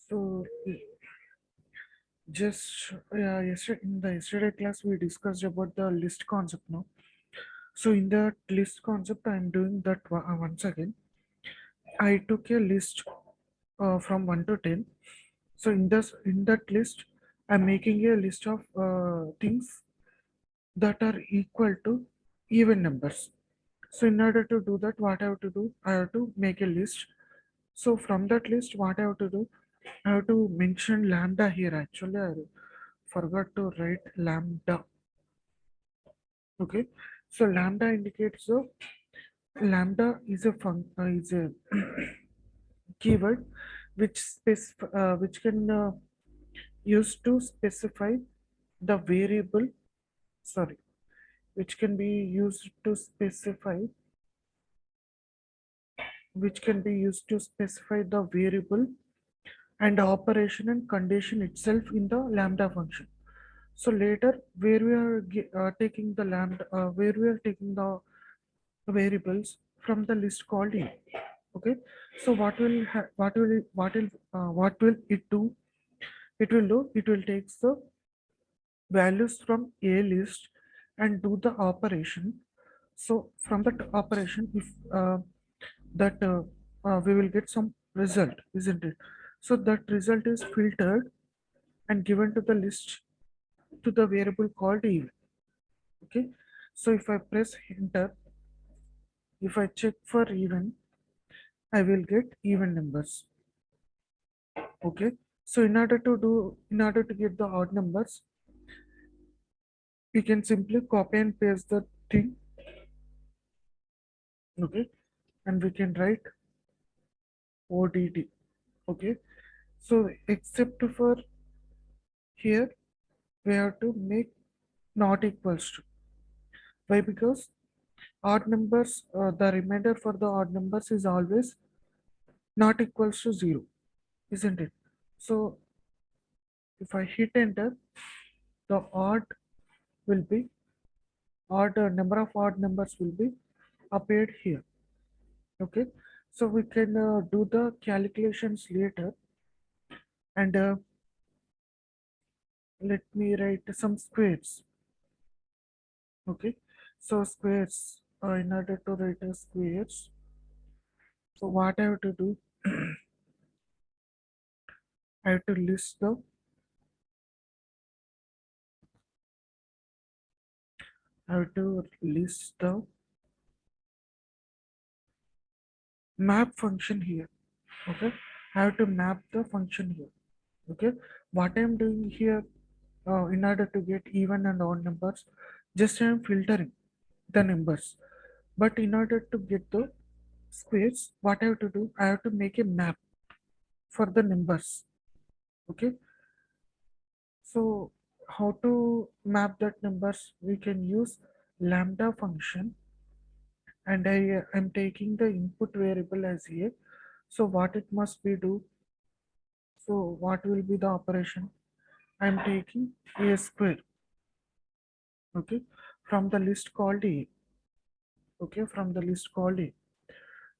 So just yesterday in the yesterday class we discussed about the list concept now. So in that list concept, I'm doing that once again. I took a list from 1 to 10. So in that list, I'm making a list of things that are equal to even numbers. So in order to do that, what I have to do, I have to make a list. So from that list, what I have to do, I have to mention lambda here. Actually, I forgot to write lambda. Okay, so lambda indicates the lambda is a keyword which can use to specify the variable. Sorry, which can be used to specify which can be used to specify the variable and operation and condition itself in the lambda function. So later, where we are taking the lambda, where we are taking the variables from the list called E. Okay. So what will it do? It will take the values from a list and do the operation. So from that operation, if that we will get some result, isn't it? So that result is filtered and given to the list to the variable called even. Okay. So if I press enter, if I check for even, I will get even numbers. Okay. So in order to get the odd numbers, we can simply copy and paste the thing. Okay. And we can write ODD. Okay. So except for here, we have to make not equals to. Why? Because odd numbers, the remainder for the odd numbers is always not equals to 0, isn't it? So if I hit enter, the will be number of odd numbers will be appeared here. Okay, so we can do the calculations later, and let me write some squares. Okay, so squares, in order to write a squares, so what I have to do, I have to list the I have to list the map function here. Okay, I have to map the function here. Okay, what I'm doing here, in order to get even and odd numbers, just I'm filtering the numbers. But in order to get the squares, what I have to do, I have to make a map for the numbers. Okay, so how to map that numbers? We can use lambda function, and I am taking the input variable as here. So what it must be do? So what will be the operation? I am taking a square. Okay, from the list called A. Okay, from the list called A.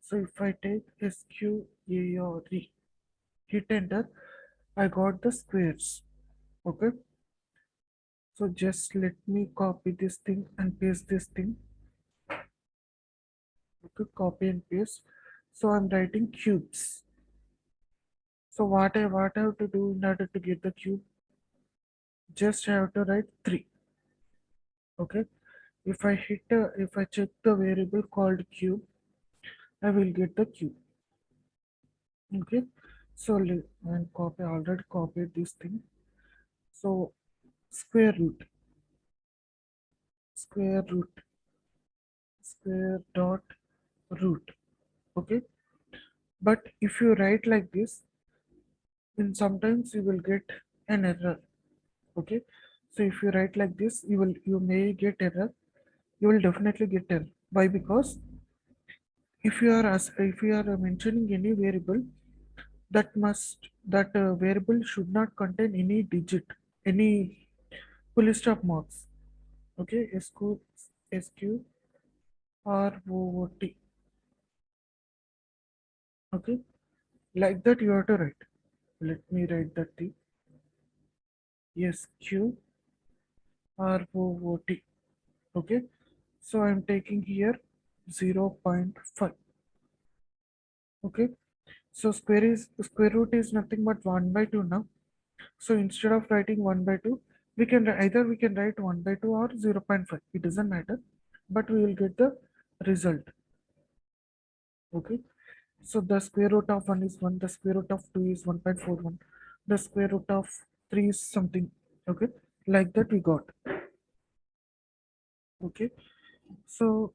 So if I take SQARE, hit enter, I got the squares. Okay, so just let me copy this thing and paste this thing. Okay, copy and paste. So I'm writing cubes. So what I have to do in order to get the cube? Just have to write 3. Okay, if I check the variable called cube, I will get the cube. Okay, so and copy already copied this thing. So square root, square root, square dot root. Okay, but if you write like this, then sometimes you will get an error. Okay, so if you write like this, you may get error. You will definitely get error. Why? Because if you are mentioning any variable, that variable should not contain any digit, any full stop marks. Okay, SQROOT. Okay, like that you have to write. let me write the T, SQROOT. Okay, so I'm taking here 0.5. Okay, so square root is nothing but 1 by 2 now. So instead of writing 1 by 2, we can either we can write 1 by 2 or 0.5. It doesn't matter, but we will get the result. Okay, so the square root of 1 is 1, the square root of 2 is 1.41, the square root of 3 is something. Okay, like that we got. Okay, so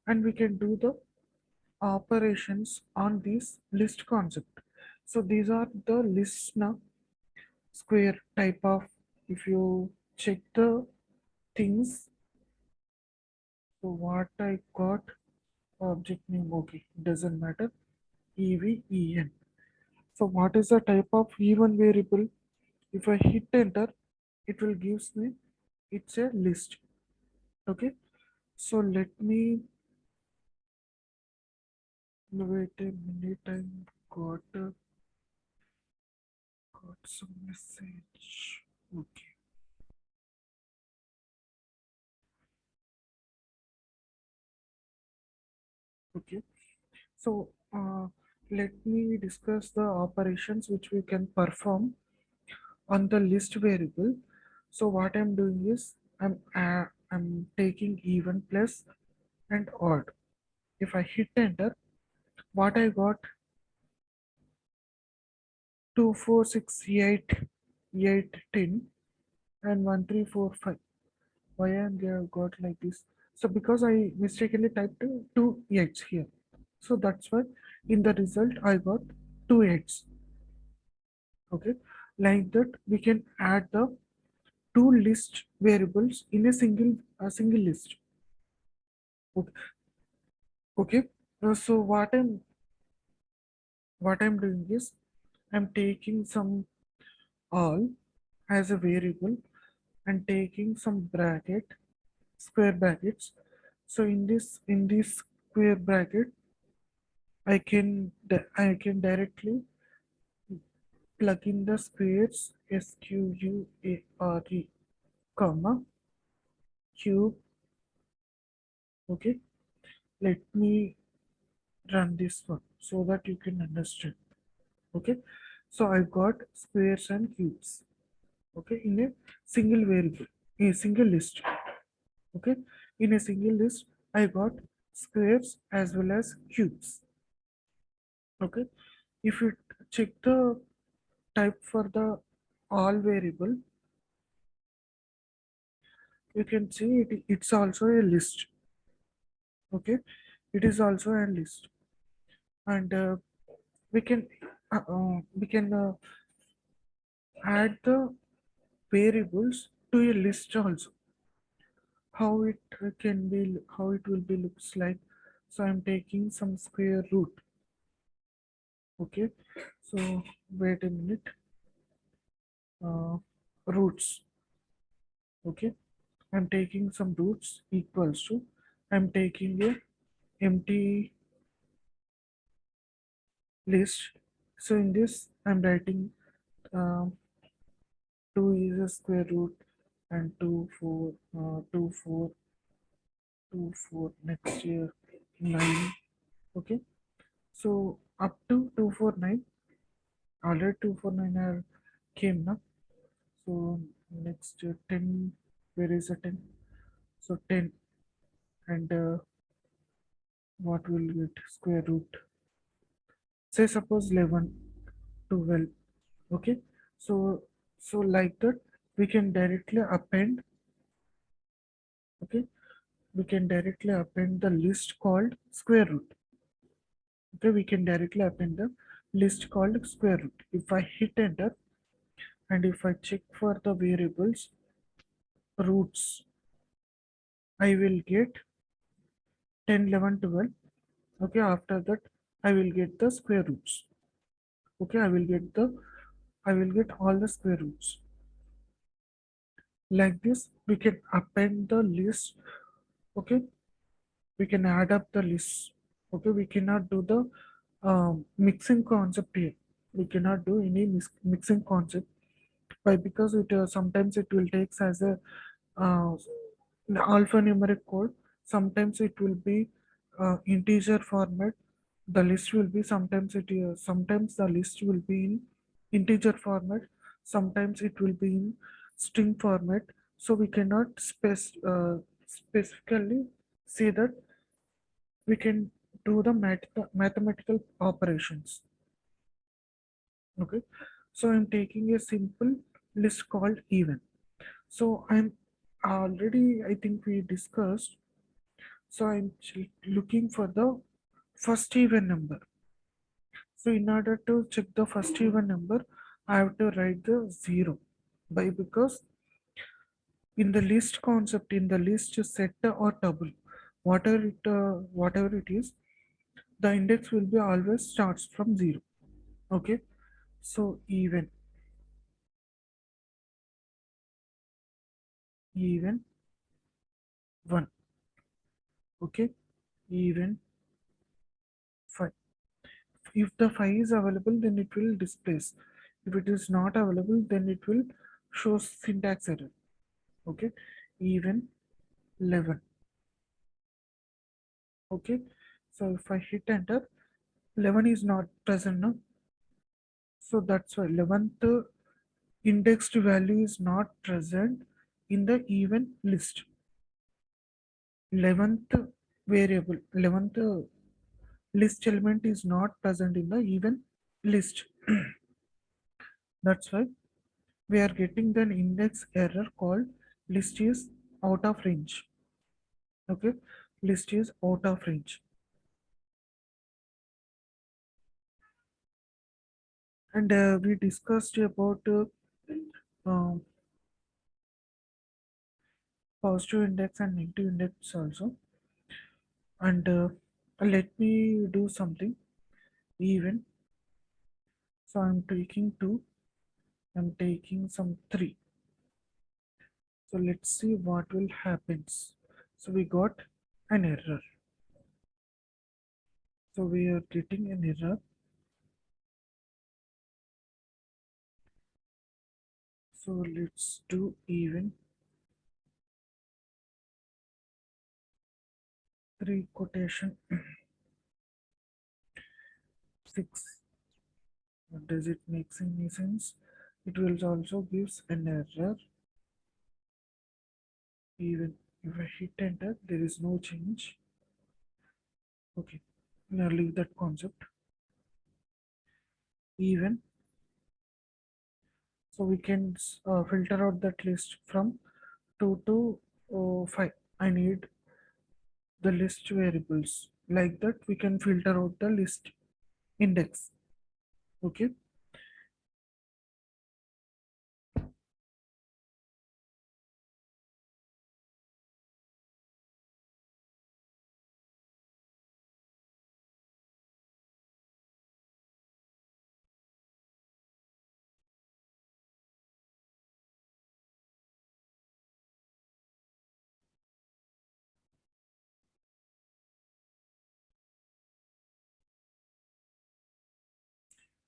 and we can do the operations on this list concept. So these are the lists now, square type of, if you check the things. So what I got, object name, okay, doesn't matter, EVEN. So what is the type of even variable? If I hit enter, it will gives me, it's a list. Okay, so let me wait a minute. I got some message. Okay, okay. So let me discuss the operations which we can perform on the list variable. So what I'm doing is I'm taking even, plus, and odd. If I hit enter, what I got, 2 4 6 8 8 10 and 1 3 4 5. Why am I got like this? So because I mistakenly typed two eights here. So that's why in the result I got two eights. Okay, like that we can add the two list variables in a single list. Okay, okay. So what I'm doing is I'm taking some all as a variable and taking some bracket, square brackets. So in this square bracket, I can directly plug in the squares, SQUARE, comma, cube. Okay, let me run this one so that you can understand. Okay, so I got squares and cubes. Okay, in a single variable, a single list. Okay, in a single list, I got squares as well as cubes. Okay, if you check the type for the all variable, you can see it's also a list. Okay, it is also a list, and we can add the variables to a list also. How it will be looks like. So I'm taking some square root. Okay, so wait a minute. uh, Roots. Okay, I'm taking some roots equals to, I'm taking a empty list. So in this I'm writing, um, 2 is a square root, and 2 4 2 4 2 4 next year 9. Okay, so up to 249, already 249 are came now. So next 10, where is the 10? So 10, and what will get square root? Say suppose 11, 12. Okay, so like that we can directly append. Okay, we can directly append the list called square root. Okay, we can directly append the list called square root. If I hit enter, and if I check for the variables roots, I will get 10, 11, 12. Okay, after that I will get the square roots. Okay, I will get all the square roots. Like this we can append the list. Okay, we can add up the list. Okay, we cannot do the mixing concept here. We cannot do any mixing concept. Why? Because it sometimes it will takes as a uh, alphanumeric code. Sometimes it will be integer format. The list will be sometimes the list will be in integer format. Sometimes it will be in string format. So we cannot specifically say that we can do the mathematical operations. Okay, so I'm taking a simple list called even. So I'm already, I think we discussed. So I'm looking for the first even number. So in order to check the first even number, I have to write the zero. Why? Because in the list concept, in the list set or table, whatever it is, the index will be always starts from zero. Okay, so even one. Okay, even five. If the 5 is available, then it will displace. If it is not available, then it will show syntax error. Okay, even 11. Okay, so if I hit enter, 11 is not present now. So that's why 11th indexed value is not present in the even list. 11th variable, 11th list element is not present in the even list. That's why we are getting the index error called list is out of range. Okay, list is out of range. And we discussed about um, positive index and negative index also. And let me do something even. So I'm taking 2, I'm taking some 3. So let's see what will happens. So we got an error. So we are getting an error. So let's do even 3 quotation 6. Does it make any sense? It will also gives an error. Even if I hit enter, there is no change. Okay, now leave that concept. Even so, we can filter out that list from 2 to 5. I need the list variables. Like that, we can filter out the list index. Okay.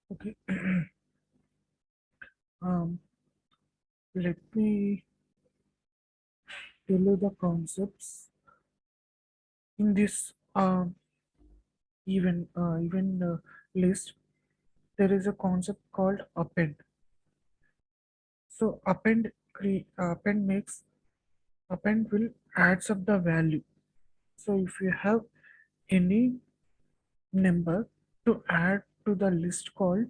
Okay. um, Let me tell you the concepts in this even list. There is a concept called append. So append will adds up the value. So if you have any number to add to the list called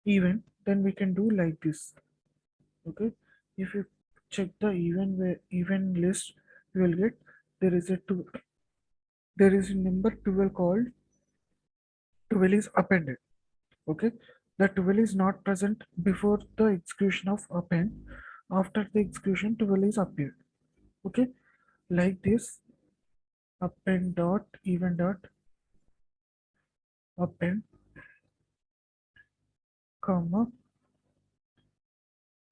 even, then we can do like this. Okay, if you check the even list, you will get there is a two there is a number 12 called 12 is appended. Okay, the 12 is not present before the execution of append. After the execution, 12 is appeared. Okay, like this, append dot even dot append comma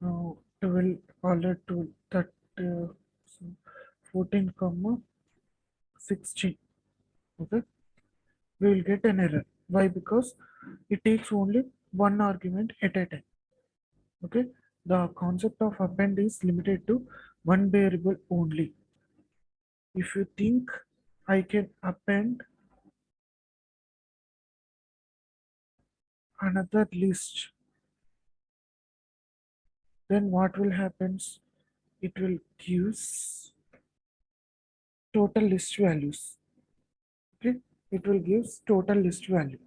12 alert to that so 14 comma 16. Okay, we will get an error. Why? Because it takes only one argument at a time. Okay, the concept of append is limited to one variable only. If you think I can append another list, then what will happen? It will gives total list values. Okay, it will gives total list value.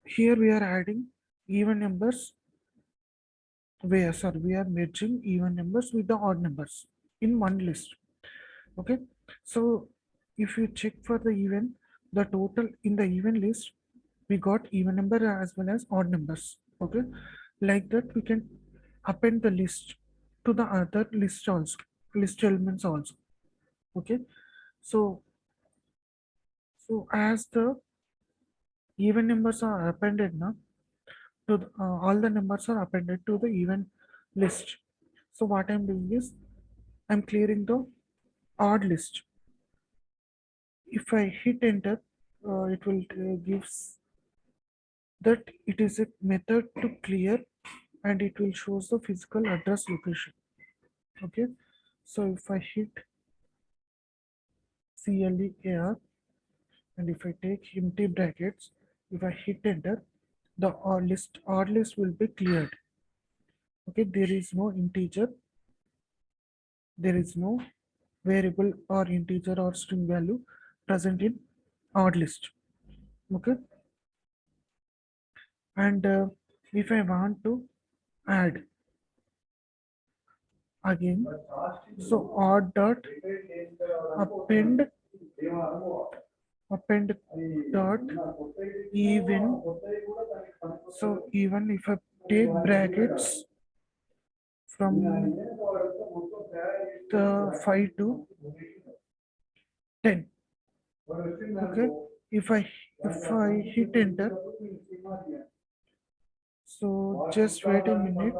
Here we are adding even numbers. We are merging even numbers with the odd numbers in one list. Okay, so if you check for the even, the total in the even list, we got even number as well as odd numbers. Okay, like that we can append the list to the other list also, list elements also. Okay, so as the even numbers are appended now to all the numbers are appended to the even list. So what I'm doing is I'm clearing the odd list. If I hit enter, it will gives that it is a method to clear, and it will shows the physical address location. Okay, so if I hit clear and if I take empty brackets, if I hit enter, the odd list will be cleared. Okay, there is no integer, there is no variable or integer or string value present in odd list. Okay, and if I want to add again, so odd dot append append dot even, so even if I take brackets from the 5 to 10. Okay, if I hit enter, so just wait a minute.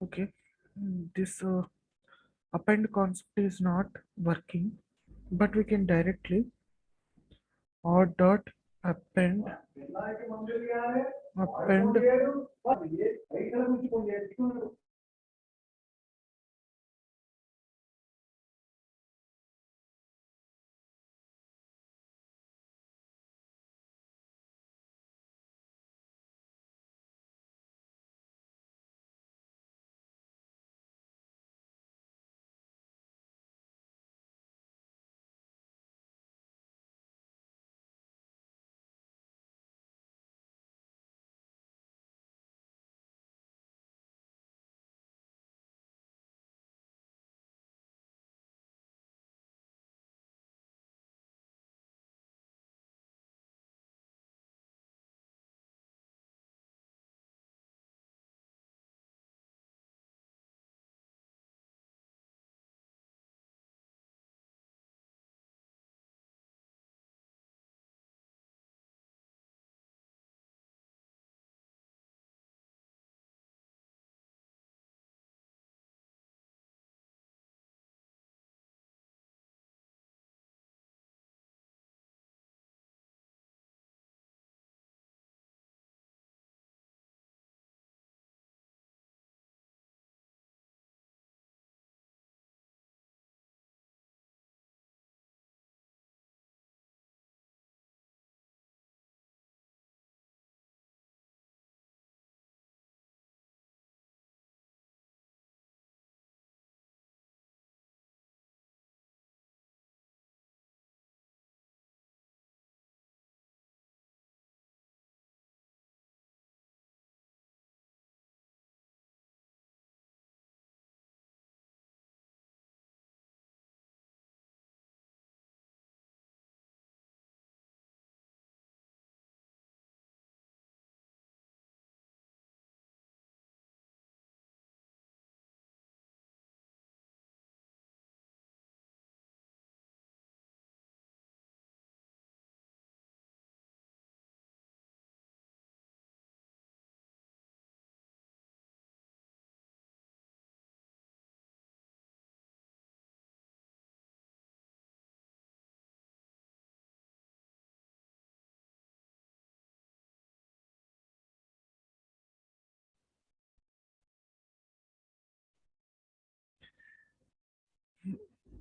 Okay, this append concept is not working, but we can directly or dot append.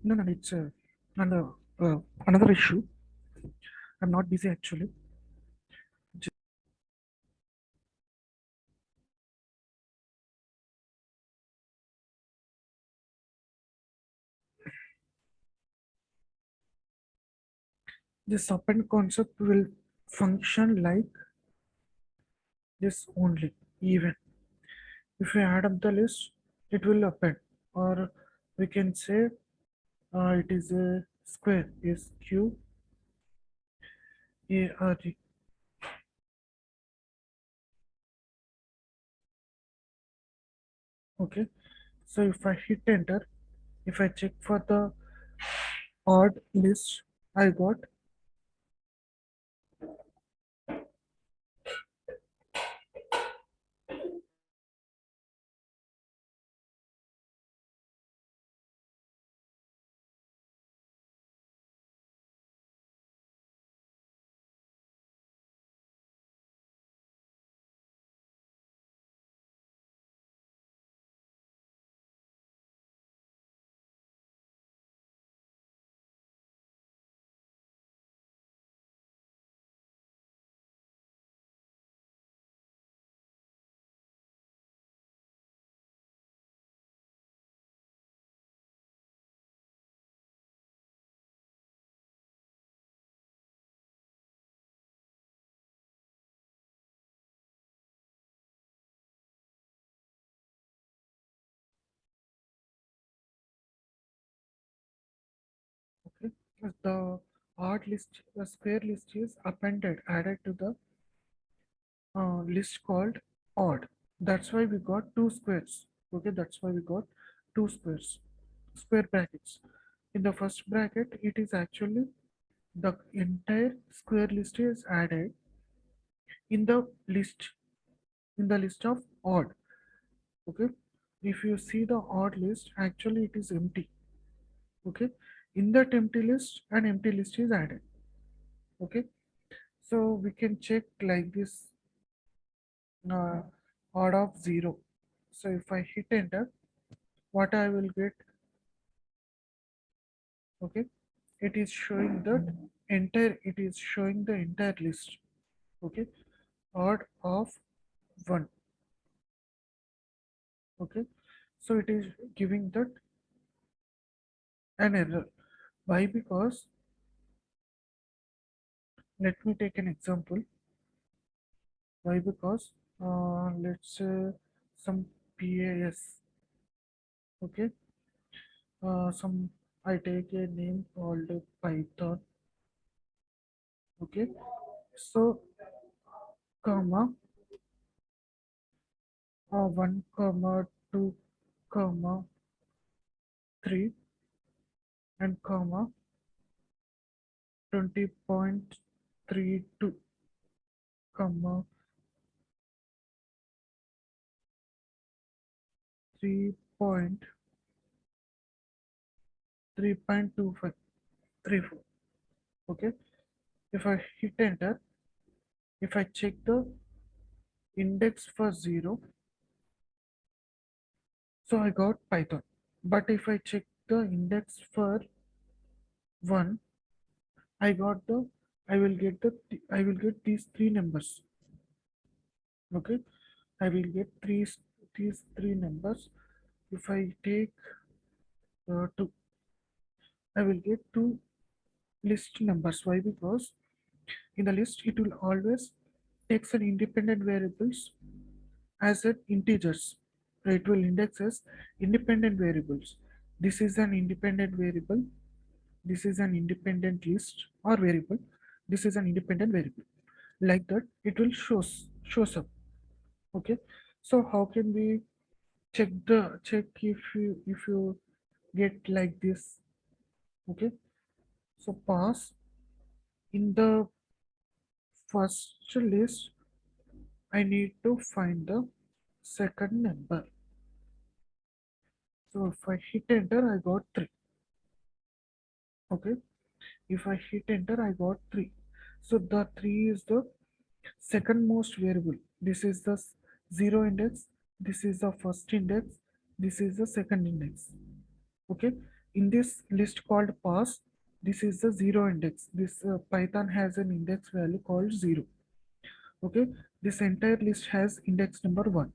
No, no, it's another another issue. I'm not busy actually. This append concept will function like this only. Even if we add up the list, it will append. Or we can say it is a square. Is Q A R E. Okay. So if I hit enter, if I check for the odd list, I got. Okay. The odd list, the square list is appended, added to the list called odd. That's why we got two squares. Okay, that's why we got two squares, square brackets. In the first bracket, it is actually the entire square list is added in the list of odd. Okay, if you see the odd list, actually it is empty. Okay, in that empty list, an empty list is added. Okay, so we can check like this, uh, odd of 0. So if I hit enter, what I will get? Okay, it is showing that entire, it is showing the entire list. Okay, odd of 1. Okay, so it is giving that an error. Why? Because, let me take an example. Why? Because, let's say some PAS. Okay, some, I take a name called Python. Okay, so comma, 1 comma 2 comma 3 and comma 20.32 comma 3.3.2534. Okay, if I hit enter, if I check the index for 0, so I got Python. But if I check the index for 1, I got the, I will get the, I will get these three numbers. Okay, I will get these three numbers. If I take 2, I will get two list numbers. Why? Because in the list it will always takes an independent variables as an integers. It will index as independent variables. This is an independent variable. This is an independent list or variable. This is an independent variable. Like that, it will shows up. Okay. So how can we check if you get like this? Okay. So pass in the first list, I need to find the second number. So if I hit enter, I got 3. Okay. If I hit enter, I got 3. So the 3 is the second most variable. This is the 0 index. This is the first index. This is the second index. Okay. In this list called pass, this is the 0 index. This Python has an index value called 0. Okay, this entire list has index number 1.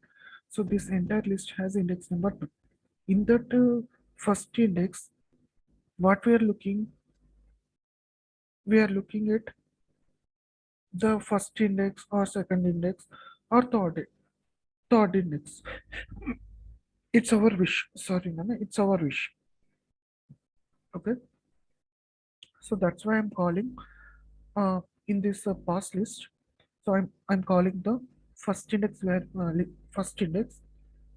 So this entire list has index number 2. In that first index, what we are looking at the first index or second index or third index. It's our wish. Sorry, Nana, it's our wish. Okay, so that's why I'm calling in this pass list. So I'm calling the first index where first index.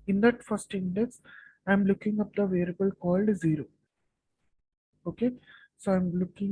In that first index, I'm looking up the variable called 0. Okay, so I'm looking